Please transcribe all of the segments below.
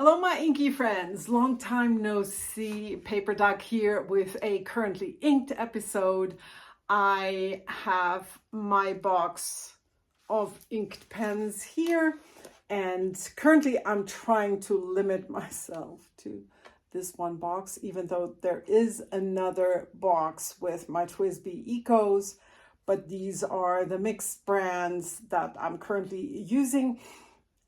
Hello, my inky friends. Long time no see. Paperdag here with a currently inked episode. I have my box of inked pens here, and currently I'm trying to limit myself to this one box, even though there is another box with my TWSBI Ecos, but these are the mixed brands that I'm currently using.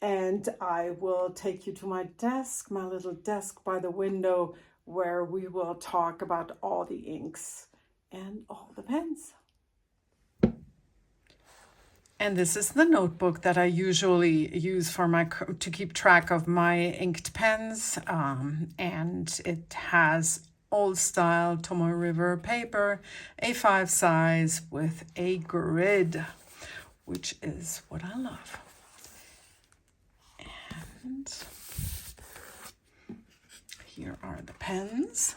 And I will take you to my desk, my little desk by the window, where we will talk about all the inks and all the pens. And this is the notebook that I usually use for to keep track of my inked pens. And it has old style Tomoe River paper, A5 size with a grid, which is what I love. And here are the pens.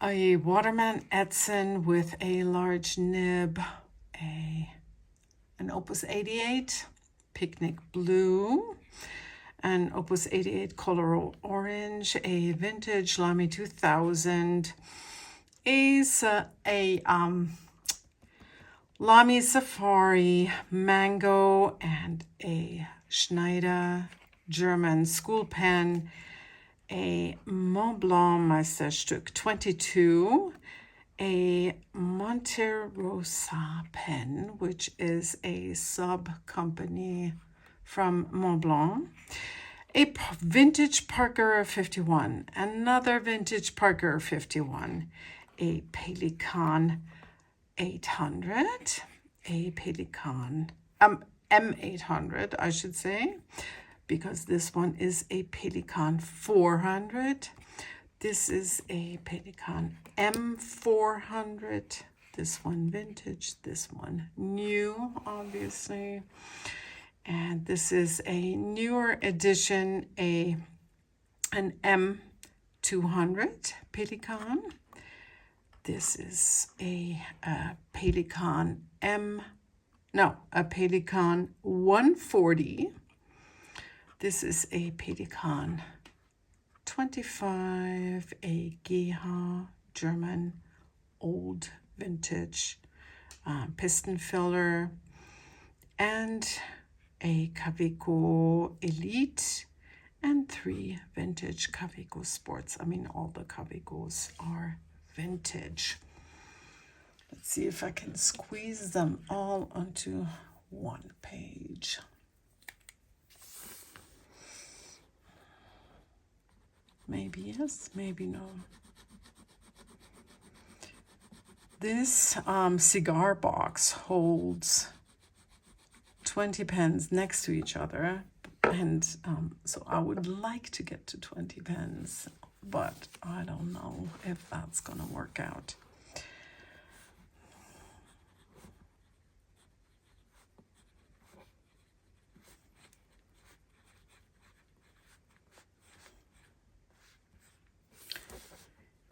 A Waterman Edson with a large nib, an Opus 88 Picnic Blue, an Opus 88 Color Orange, a vintage Lamy 2000, a Lamy Safari Mango, and a Schneider German school pen, a Mont Blanc Meisterstück 22, a Monte Rosa pen, which is a sub-company from Mont Blanc, a vintage Parker 51, another vintage Parker 51, a Pelikan 800, a Pelikan M800, I should say, because this one is a Pelikan 400. This is a Pelikan M400. This one vintage, this one new, obviously. And this is a newer edition, an M200 Pelikan. This is a Pelikan a Pelikan 140. This is a Pelikan 25, a Geha German old vintage piston filler, and a Kaweco Elite, and 3 vintage Kaweco Sports. I mean, all the Kawecos are vintage. Let's see if I can squeeze them all onto one page. Maybe yes, maybe no. This cigar box holds 20 pens next to each other, and so I would like to get to 20 pens, but I don't know if that's gonna work out.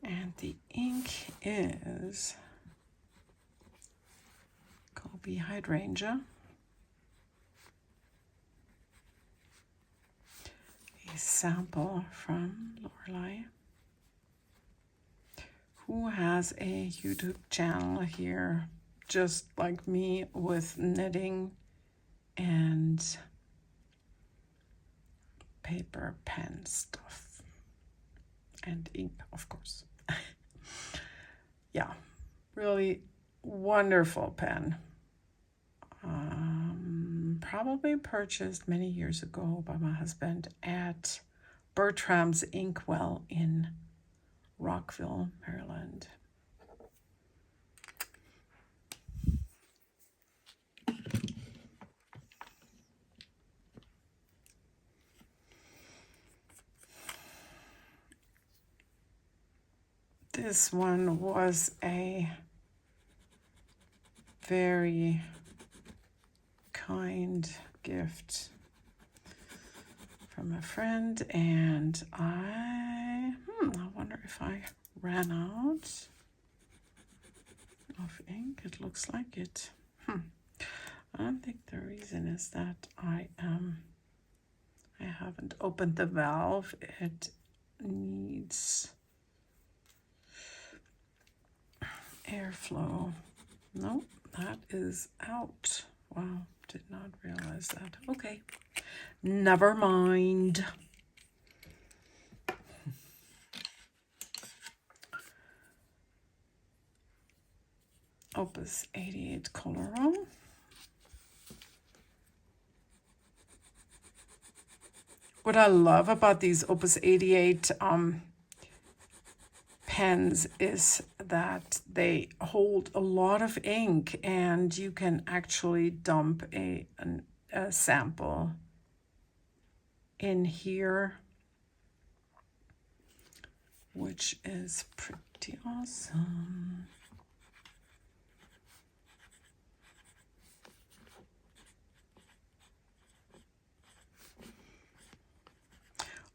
And the ink is Kobe Hydrangea, a sample from Lorelei, who has a YouTube channel here, just like me, with knitting and paper pen stuff and ink, of course. Yeah, really wonderful pen. Probably purchased many years ago by my husband at Bertram's Inkwell in Rockville, Maryland. This one was a very kind gift from a friend, and I wonder if I ran out of ink. It looks like it. I think the reason is that I haven't opened the valve. It needs airflow. No, that is out. Wow, did not realize that. Okay, never mind. Opus 88 Colorado. What I love about these Opus 88 pens is that they hold a lot of ink, and you can actually dump a sample in here, which is pretty awesome.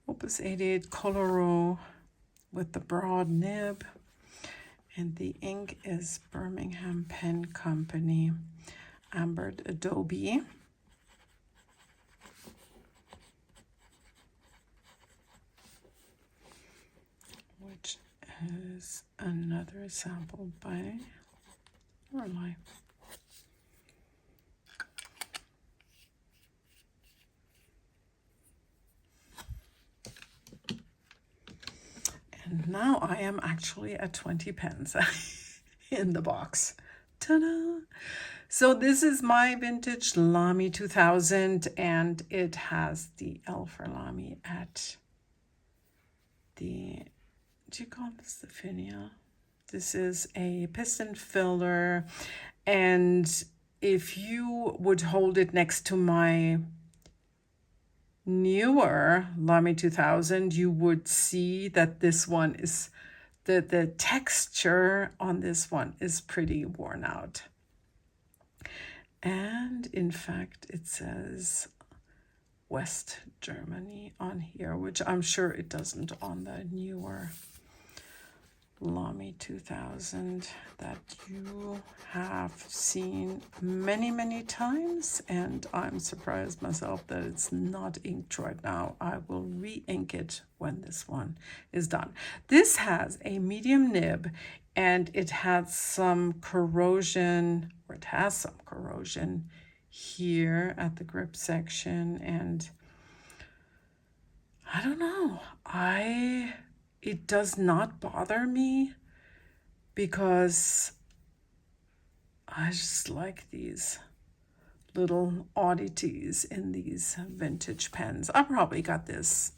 Opus 88 Colorado with the broad nib, and the ink is Birmingham Pen Company Ambered Adobe. Which is another sample by Lamy. And now I am actually at 20 pens in the box. Ta-da! So this is my vintage Lamy 2000, and it has the L for Lamy at the, do you call this the finial? This is a piston filler, and if you would hold it next to my newer Lamy 2000, you would see that this one is, the texture on this one is pretty worn out. And in fact, it says West Germany on here, which I'm sure it doesn't on the newer Lamy 2000 that you have seen many, many times. And I'm surprised myself that it's not inked right now. I will re-ink it when this one is done. This has a medium nib, and it has some corrosion, or it has some corrosion here at the grip section. And I don't know, it does not bother me because I just like these little oddities in these vintage pens. I probably got this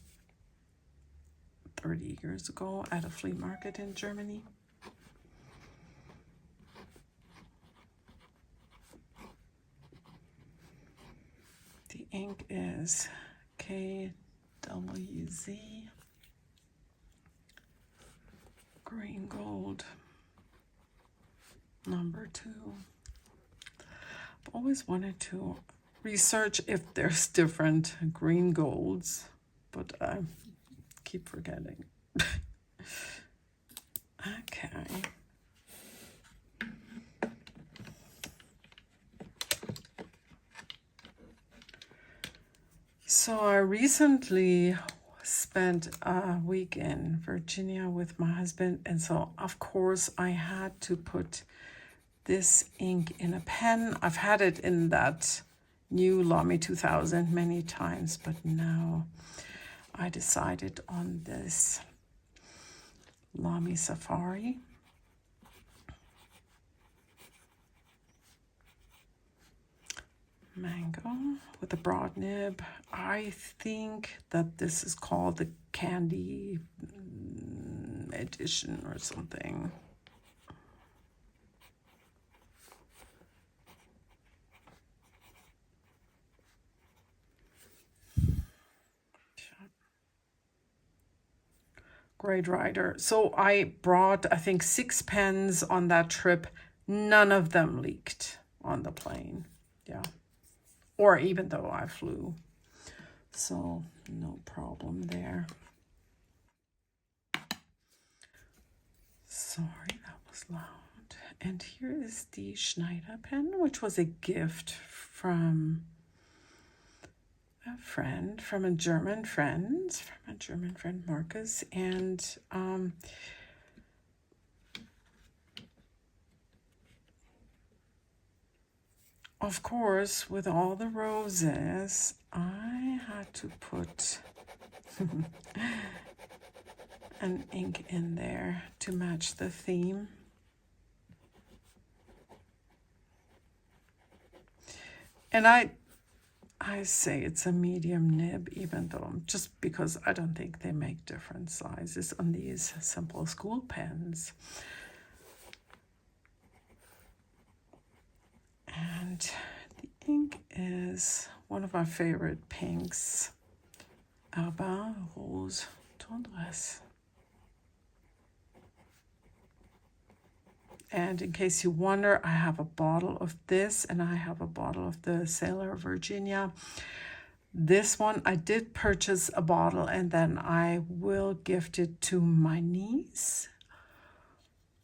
30 years ago at a flea market in Germany. The ink is KWZ. Green gold, number 2. I've always wanted to research if there's different green golds, but I keep forgetting. Okay. So I recently spent a week in Virginia with my husband, and so of course I had to put this ink in a pen. I've had it in that new Lamy 2000 many times, but now I decided on this Lamy Safari. Mango with a broad nib. I think that this is called the candy edition or something. Grade Rider. So I brought, I think, 6 pens on that trip. None of them leaked on the plane. Yeah. Or even though I flew. So no problem there. Sorry, that was loud. And here is the Schneider pen, which was a gift from a friend, from a German friend, Marcus. And of course, with all the roses, I had to put an ink in there to match the theme. And I say it's a medium nib, even though, just because I don't think they make different sizes on these simple school pens. And the ink is one of my favorite pinks, Urbain Rose Tendresse. And in case you wonder, I have a bottle of this and I have a bottle of the Sailor Virginia. This one, I did purchase a bottle and then I will gift it to my niece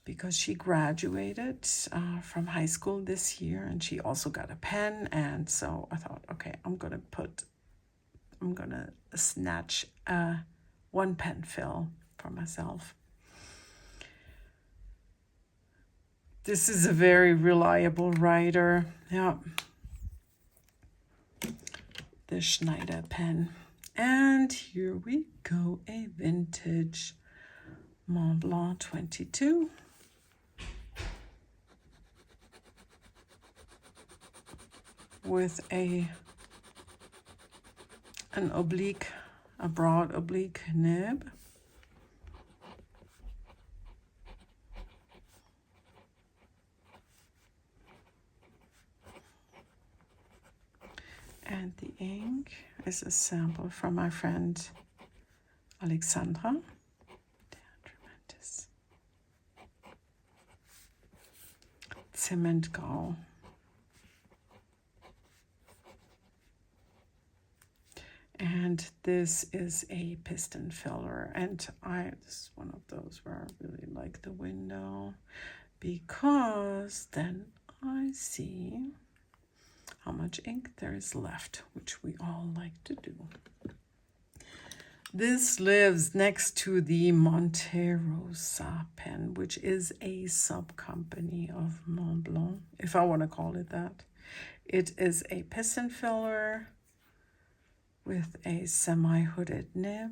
because she graduated from high school this year and she also got a pen. And so I thought, okay, I'm gonna snatch one pen fill for myself. This is a very reliable writer. Yeah. The Schneider pen. And here we go, a vintage Mont Blanc 22. With a broad oblique nib. And the ink is a sample from my friend Alexandra. Tremendous. Cement Grau. And this is a piston filler. And this is one of those where I really like the window because then I see how much ink there is left, which we all like to do. This lives next to the Monte Rosa pen, which is a sub-company of Mont Blanc, if I want to call it that. It is a piston filler with a semi-hooded nib.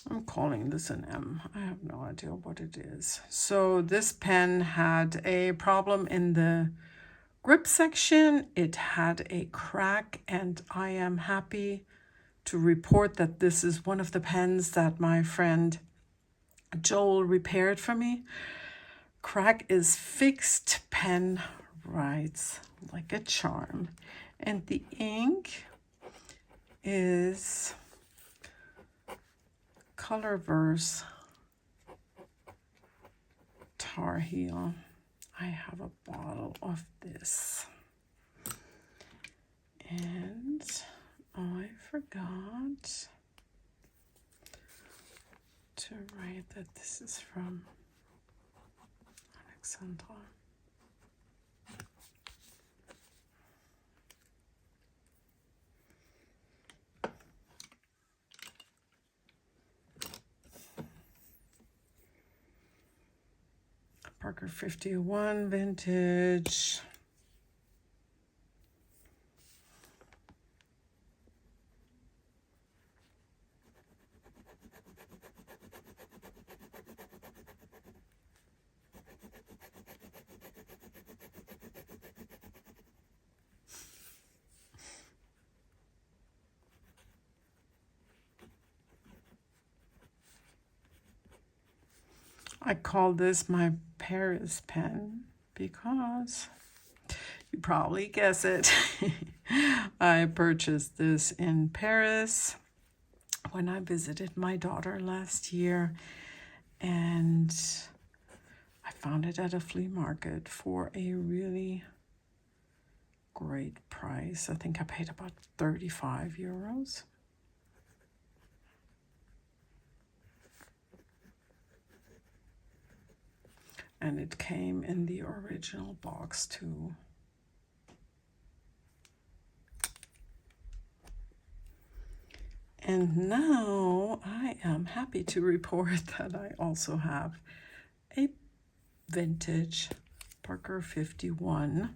I'm calling this an M. I have no idea what it is. So this pen had a problem in the grip section. It had a crack, and I am happy to report that this is one of the pens that my friend Joel repaired for me. Crack is fixed, pen writes like a charm. And the ink is Colorverse Tar Heel. I have a bottle of this. And I forgot to write that this is from Alexandra. Parker 51 vintage. I call this my Paris pen because you probably guess it. I purchased this in Paris when I visited my daughter last year, and I found it at a flea market for a really great price. I think I paid about 35 euros. And it came in the original box too. And now I am happy to report that I also have a vintage Parker 51.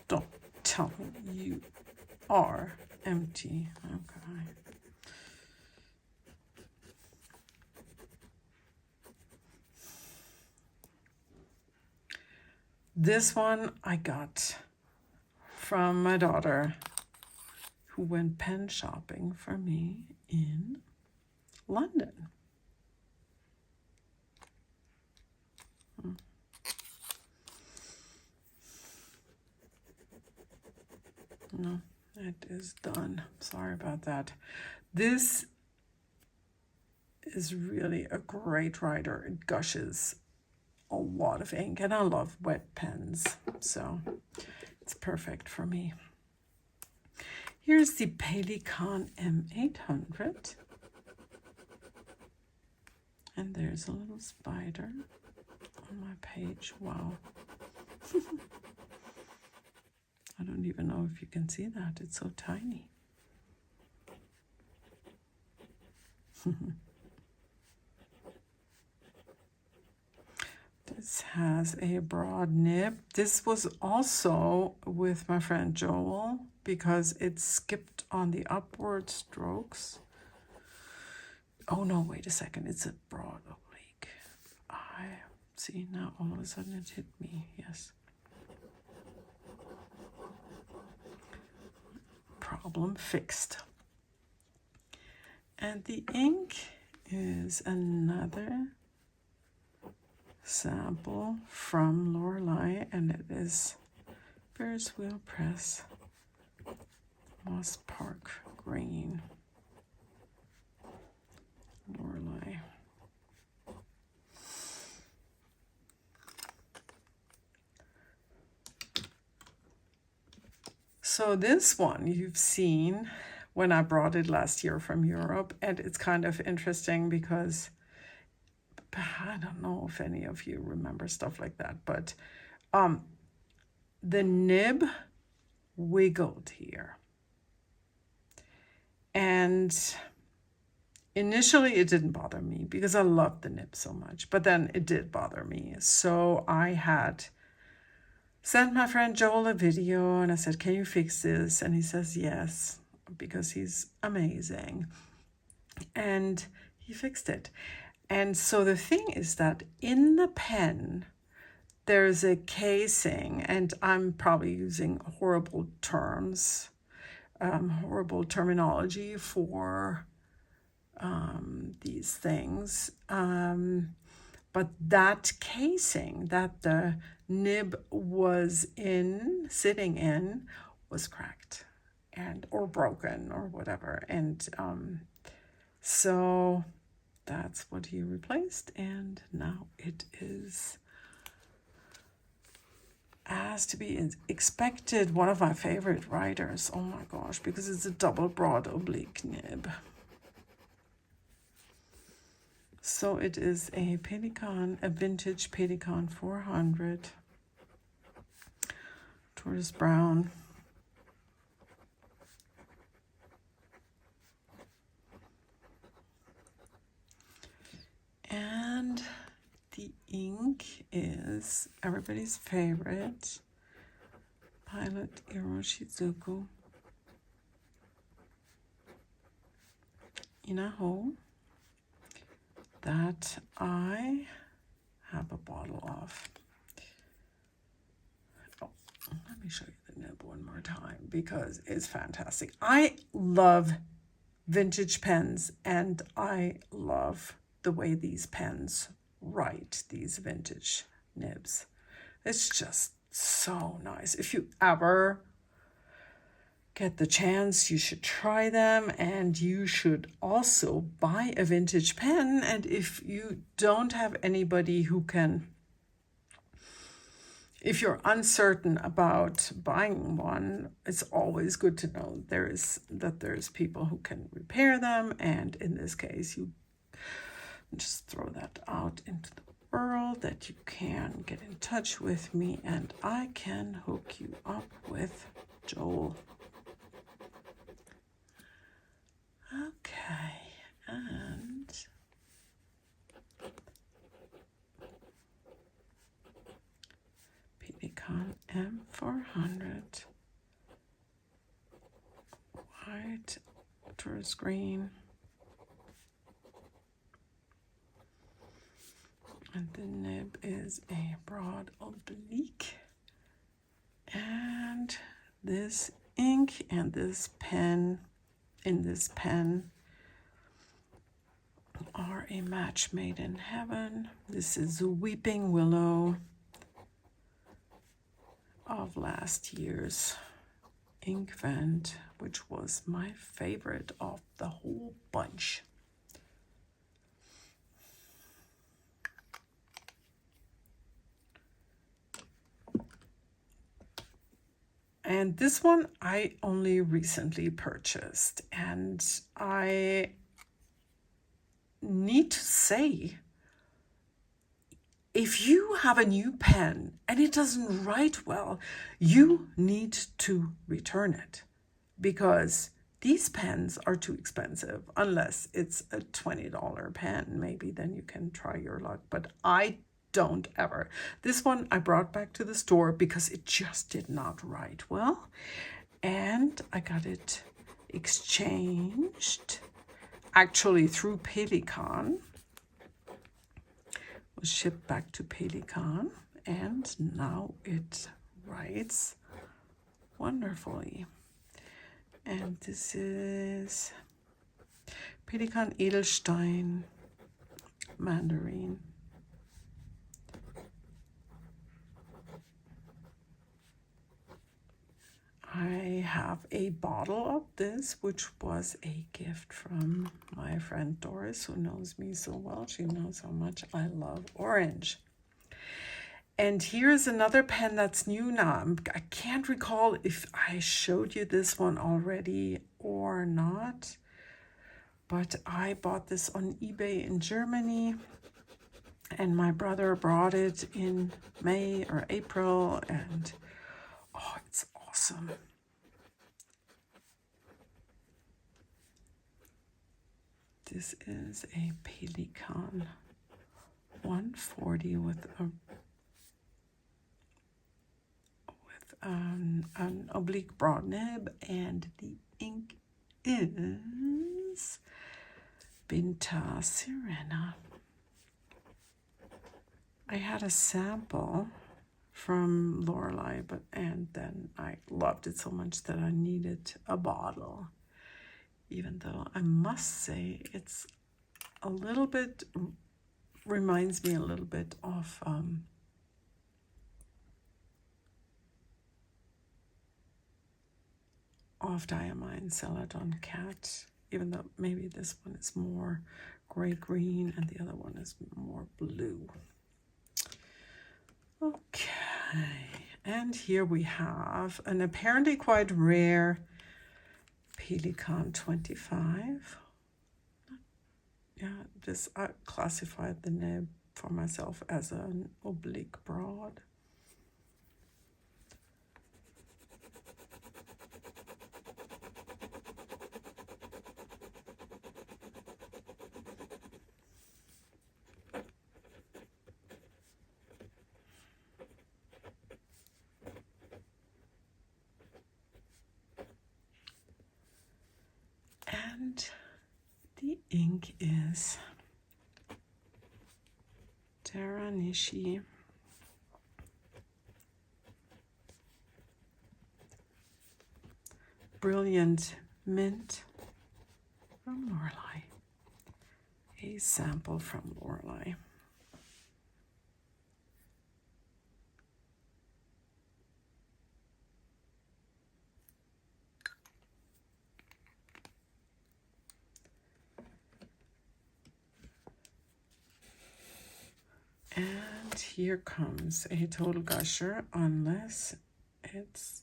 Don't tell me you are empty. Okay. This one I got from my daughter, who went pen shopping for me in London. No, it is done. Sorry about that. This is really a great writer. It gushes a lot of ink, and I love wet pens, so it's perfect for me. Here's the Pelikan M800. And there's a little spider on my page. Wow. I don't even know if you can see that. It's so tiny. This has a broad nib. This was also with my friend Joel because it skipped on the upward strokes. Oh no, wait a second. It's a broad oblique. I see now all of a sudden it hit me. Yes. Problem fixed. And the ink is another sample from Lamy, and it is Ferris Wheel Press Moss Park Green. Lamy. So this one you've seen when I brought it last year from Europe, and it's kind of interesting because I don't know if any of you remember stuff like that, but the nib wiggled here. And initially it didn't bother me because I loved the nib so much, but then it did bother me. So I had sent my friend Joel a video and I said, can you fix this? And he says yes, because he's amazing. And he fixed it. And so the thing is that in the pen, there's a casing, and I'm probably using horrible terms, horrible terminology for these things. But that casing that the nib was sitting in, was cracked or broken or whatever. And so that's what he replaced, and now it is, as to be expected, one of my favorite writers. Oh my gosh, because it's a double broad oblique nib. So it is a Pelikan, a vintage Pelikan 400, tortoise brown. And the ink is everybody's favorite, Pilot Iroshizuku Inaho, that I have a bottle of. Oh, let me show you the nib one more time because it's fantastic. I love vintage pens, and I love the way these pens write, these vintage nibs. It's just so nice. If you ever get the chance, you should try them, and you should also buy a vintage pen. And if you don't have anybody who can, if you're uncertain about buying one, it's always good to know there's people who can repair them. And in this case, you just throw that out into the world, that you can get in touch with me and I can hook you up with Joel. Okay, and Pelikan M400 white tourist green, and the nib is a broad oblique, and this ink and this pen in this pen are a match made in heaven. This is Weeping Willow of last year's ink vent, which was my favorite of the whole bunch. And this one I only recently purchased, and I need to say, if you have a new pen and it doesn't write well, you need to return it, because these pens are too expensive. Unless it's a $20 pen, maybe then you can try your luck, but I don't ever. This one I brought back to the store because it just did not write well, and I got it exchanged actually through Pelikan. Was shipped back to Pelikan, and now it writes wonderfully. And this is Pelikan Edelstein Mandarin. I have a bottle of this, which was a gift from my friend Doris, who knows me so well. She knows how much I love orange. And here's another pen that's new now. I can't recall if I showed you this one already or not, but I bought this on eBay in Germany, and my brother brought it in May or April, and oh, it's awesome. This is a Pelikan 140 with an oblique broad nib, and the ink is Binta Sirena. I had a sample from Lorelei, and then I loved it so much that I needed a bottle, even though I must say it's a little bit, reminds me a little bit of Diamine Celadon Cat, even though maybe this one is more gray-green and the other one is more blue. Okay, and here we have an apparently quite rare Pelikan 25. Yeah, this I classified the nib for myself as an oblique broad. And the ink is Teranishi. Brilliant Mint from Lorelei. A sample from Lorelei. here comes a total gusher, unless it's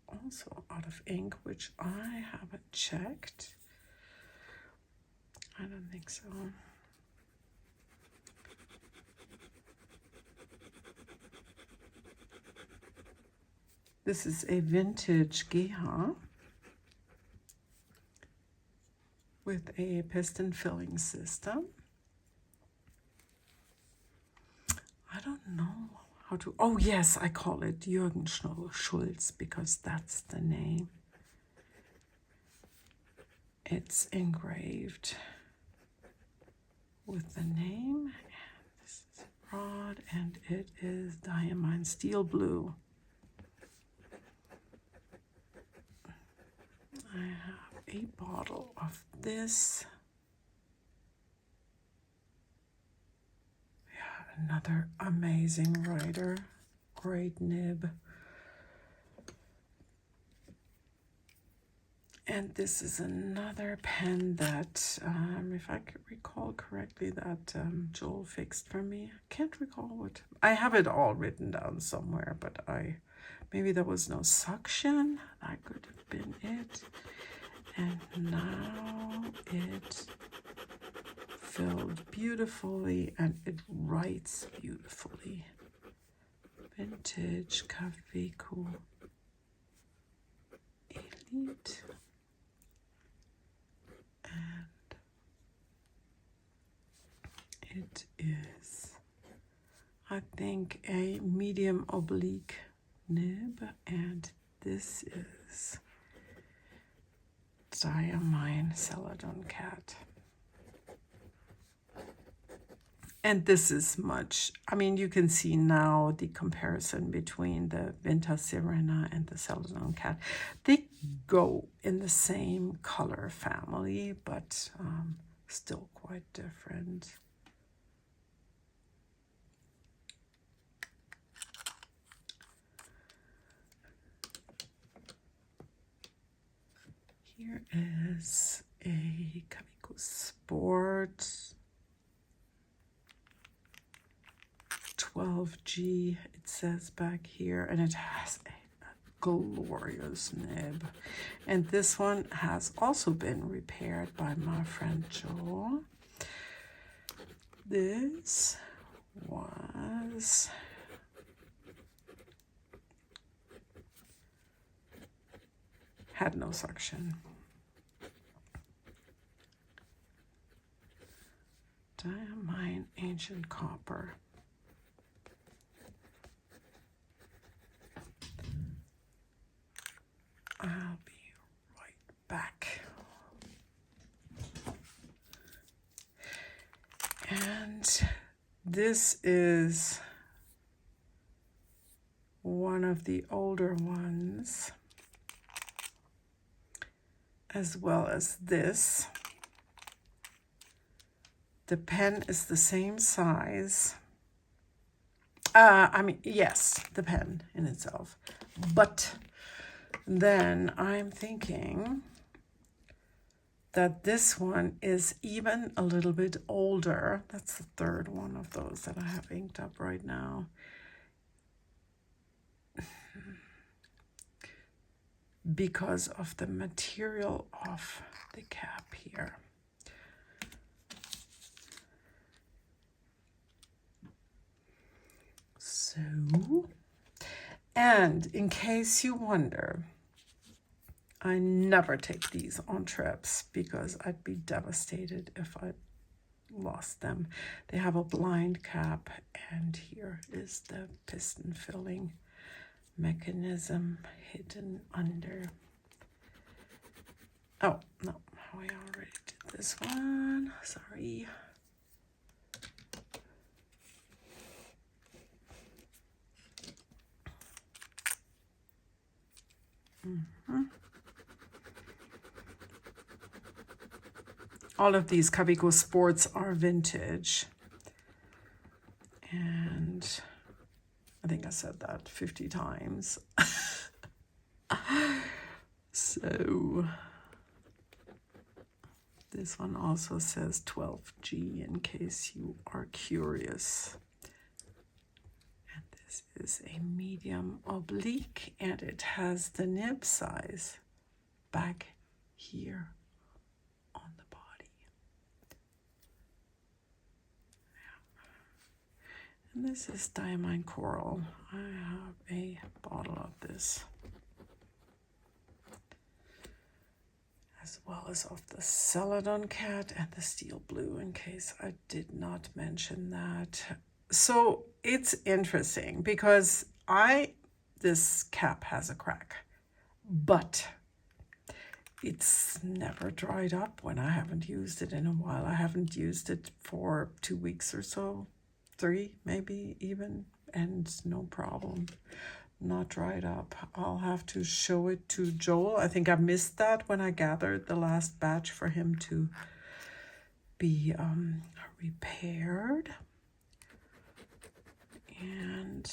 also out of ink, which I haven't checked. I don't think so. This is a vintage Geha with a piston filling system. I don't know how to, oh yes, I call it Jürgen Schulz because that's the name. It's engraved with the name. And this is rod, and it is diamond steel blue. I have a bottle of this. Yeah, another amazing writer. Great nib. And this is another pen that, if I could recall correctly, that Joel fixed for me. I can't recall what. I have it all written down somewhere, but maybe there was no suction. That could have been it. And now it filled beautifully and it writes beautifully. Vintage Kaviku Elite. And it is, I think, a medium oblique nib, and this is Diamine Celadon Cat. And this is much, I mean, you can see now the comparison between the Vinta Sirena and the Celadon Cat. They go in the same color family, but still quite different. Here is a Kaviku Sport 12G, it says back here, and it has a glorious nib. And this one has also been repaired by my friend Joel. This was had no suction. Diamine Ancient Copper. I'll be right back. And this is one of the older ones, as well as this. The pen is the same size. I mean, yes, the pen in itself. But then I'm thinking that this one is even a little bit older. That's the third one of those that I have inked up right now. Because of the material of the cap here. So, and in case you wonder, I never take these on trips because I'd be devastated if I lost them. They have a blind cap, and here is the piston filling mechanism hidden under. Oh, no, I already did this one. Sorry. All of these Kaviku Sports are vintage. And I think I said that 50 times. So this one also says 12G in case you are curious. This is a medium oblique, and it has the nib size back here on the body. And this is Diamine Coral. I have a bottle of this, as well as of the Celadon Cat and the Steel Blue, in case I did not mention that. So it's interesting because this cap has a crack, but it's never dried up when I haven't used it in a while. I haven't used it for 2 weeks or so, 3 maybe even, and no problem. Not dried up. I'll have to show it to Joel. I think I missed that when I gathered the last batch for him to be repaired. And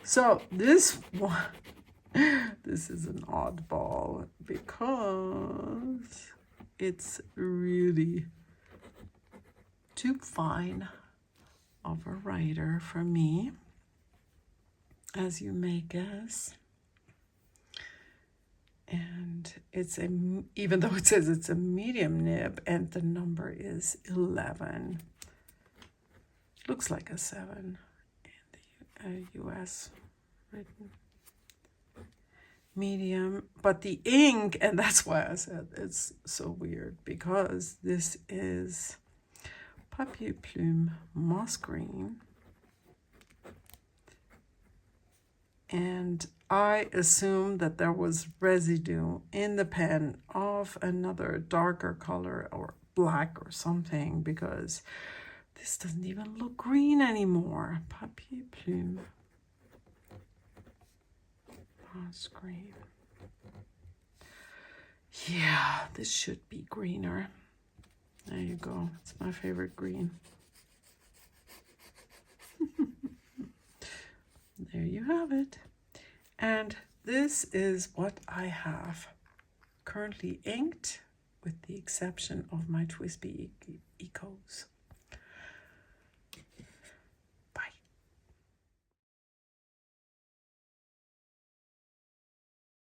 so this one, this is an oddball because it's really too fine of a writer for me, as you may guess. And it's even though it says it's a medium nib and the number is 11, looks like a 7 in the US written. Medium, but the ink, and that's why I said it's so weird, because this is Papier Plume Moss Green, and I assume that there was residue in the pen of another darker color or black or something, because this doesn't even look green anymore. Papier Plume Moss Green. Yeah, this should be greener. There you go. It's my favorite green. There you have it. And this is what I have currently inked, with the exception of my Twisby Ecos.